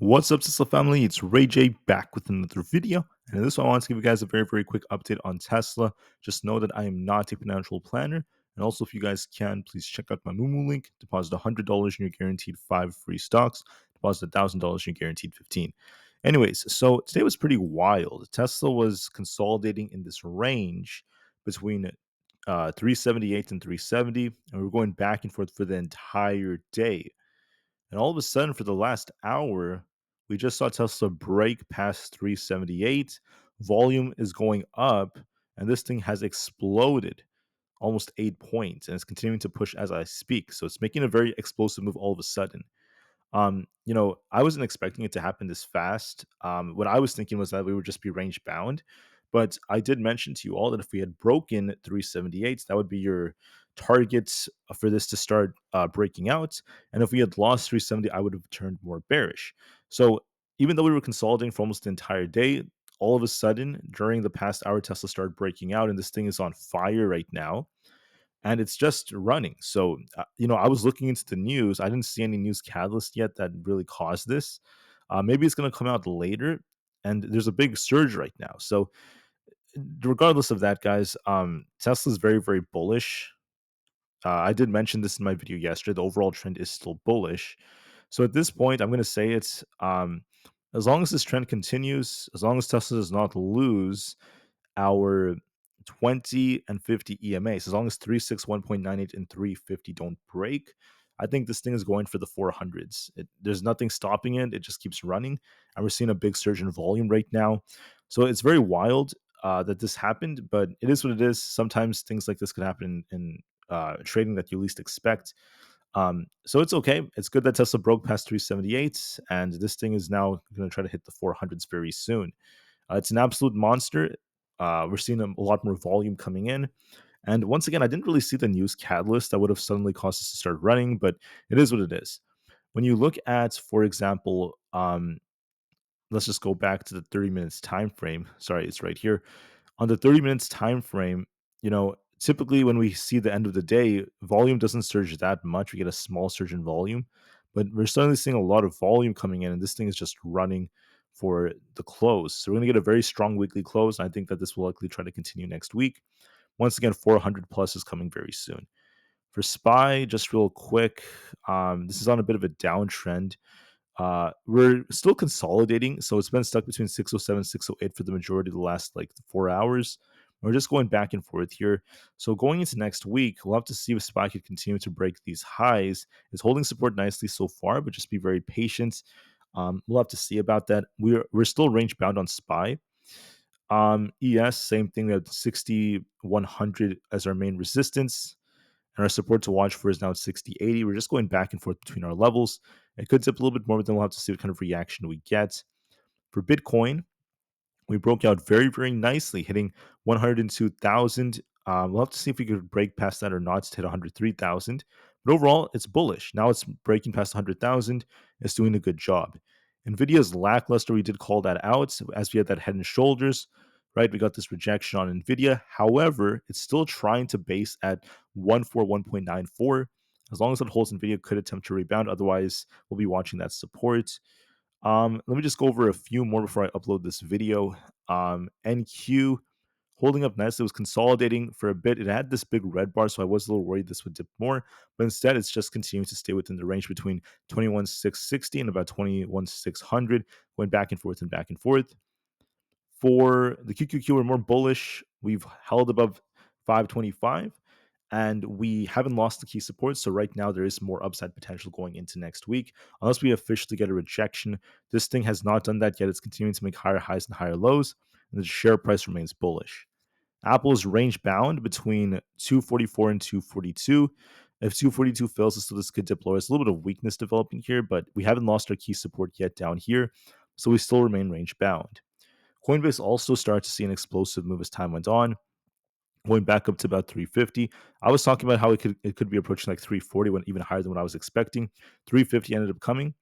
What's up, Tesla family? It's Ray J back with another video. And in this one, I want to give you guys a very quick update on Tesla. Just know that I am not a financial planner. And also, if you guys can, please check out my Mumu link. Deposit $100 and you're guaranteed 5 free stocks. Deposit $1,000 and you're guaranteed 15. Anyways, so today was pretty wild. Tesla was consolidating in this range between 378 and 370. And we were going back and forth for the entire day. And all of a sudden, for the last hour, we just saw Tesla break past 378. Volume is going up, and this thing has exploded almost 8 points, and it's continuing to push as I speak. So it's making a very explosive move all of a sudden. I wasn't expecting it to happen this fast. What I was thinking was that we would just be range bound, but I did mention to you all that if we had broken 378, that would be your targets for this to start breaking out. And if we had lost 370, I would have turned more bearish. So even though we were consolidating for almost the entire day, all of a sudden during the past hour, Tesla started breaking out, and this thing is on fire right now and it's just running. So, I was looking into the news. I didn't see any news catalyst yet that really caused this. Maybe it's going to come out later. And there's a big surge right now. So, regardless of that, guys, Tesla's very bullish. I did mention this in my video yesterday. The overall trend is still bullish. So, at this point, I'm going to say it's as long as this trend continues, as long as Tesla does not lose our 20 and 50 EMAs, as long as 361.98 and 350 don't break, I think this thing is going for the 400s. There's nothing stopping it. It just keeps running. And we're seeing a big surge in volume right now. So it's very wild that this happened, but it is what it is. Sometimes things like this could happen in trading that you least expect. So it's okay. It's good that Tesla broke past 378, and this thing is now going to try to hit the 400s very soon. It's an absolute monster. We're seeing a lot more volume coming in. And once again, I didn't really see the news catalyst that would have suddenly caused us to start running, but it is what it is. When you look at, for example, let's just go back to the 30 minutes time frame. Sorry, it's right here. On the 30 minutes time frame, typically when we see the end of the day, volume doesn't surge that much. We get a small surge in volume, but we're suddenly seeing a lot of volume coming in, and this thing is just running for the close. So we're going to get a very strong weekly close. And I think that this will likely try to continue next week. Once again, 400 plus is coming very soon. For SPY, just real quick, this is on a bit of a downtrend. We're still consolidating, so it's been stuck between 607 608 for the majority of the last 4 hours. We're just going back and forth here. So going into next week, we'll have to see if SPY could continue to break these highs. It's holding support nicely so far, but just be very patient. We'll have to see about that. We're still range bound on SPY. ES, same thing. We have 6100 as our main resistance. And our support to watch for is now at 60.80. We're just going back and forth between our levels. It could dip a little bit more, but then we'll have to see what kind of reaction we get. For Bitcoin, we broke out very nicely, hitting 102,000. We'll have to see if we could break past that or not to hit 103,000. But overall, it's bullish. Now it's breaking past 100,000. It's doing a good job. Nvidia is lackluster. We did call that out as we had that head and shoulders, right? We got this rejection on Nvidia. However, it's still trying to base at 141.94. As long as it holds, Nvidia could attempt to rebound. Otherwise, we'll be watching that support. Let me just go over a few more before I upload this video. NQ holding up nicely, was consolidating for a bit. It had this big red bar, so I was a little worried this would dip more, but instead it's just continuing to stay within the range between 21,660 and about 21,600, going back and forth and back and forth. For the QQQ, we're more bullish. We've held above 525 and we haven't lost the key support. So right now there is more upside potential going into next week. Unless we officially get a rejection, this thing has not done that yet. It's continuing to make higher highs and higher lows, and the share price remains bullish. Apple is range bound between 244 and 242. If 242 fails, so this could dip lower. It's a little bit of weakness developing here, but we haven't lost our key support yet down here, so we still remain range bound. Coinbase also started to see an explosive move as time went on, going back up to about 350. I was talking about how it could be approaching 340, when even higher than what I was expecting. 350 ended up coming.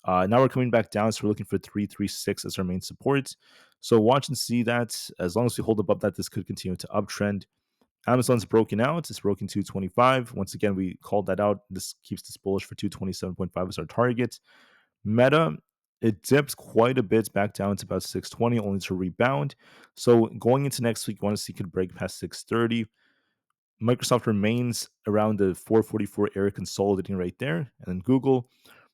Now we're coming back down, so we're looking for 336 as our main support. So watch and see that. As long as we hold above that, this could continue to uptrend. Amazon's broken out. It's broken 225. Once again, we called that out. This keeps this bullish for 227.5 as our target. Meta It dipped quite a bit back down to about 620, only to rebound. So going into next week, you want to see it could break past 630. Microsoft remains around the 444 area, consolidating right there. And then Google,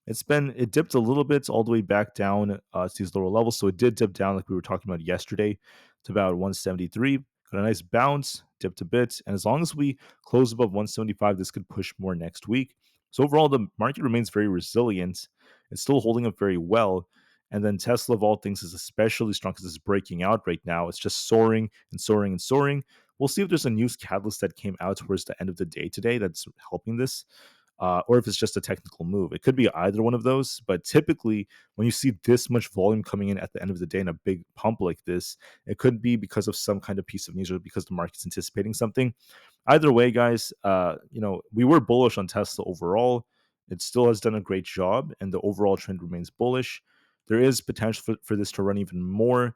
it dipped a little bit all the way back down to these lower levels. So it did dip down like we were talking about yesterday to about 173. Got a nice bounce, dipped a bit. And as long as we close above 175, this could push more next week. So overall, the market remains very resilient. It's still holding up very well. And then Tesla, of all things, is especially strong because it's breaking out right now. It's just soaring and soaring and soaring. We'll see if there's a news catalyst that came out towards the end of the day today that's helping this, or if it's just a technical move. It could be either one of those, but typically when you see this much volume coming in at the end of the day in a big pump like this, it could be because of some kind of piece of news or because the market's anticipating something. Either way, guys, we were bullish on Tesla overall. It still has done a great job, and the overall trend remains bullish. There is potential for this to run even more,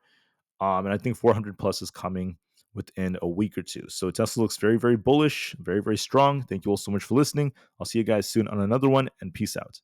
and I think 400 plus is coming within a week or two. So Tesla looks very, very bullish, very, very strong. Thank you all so much for listening. I'll see you guys soon on another one, and peace out.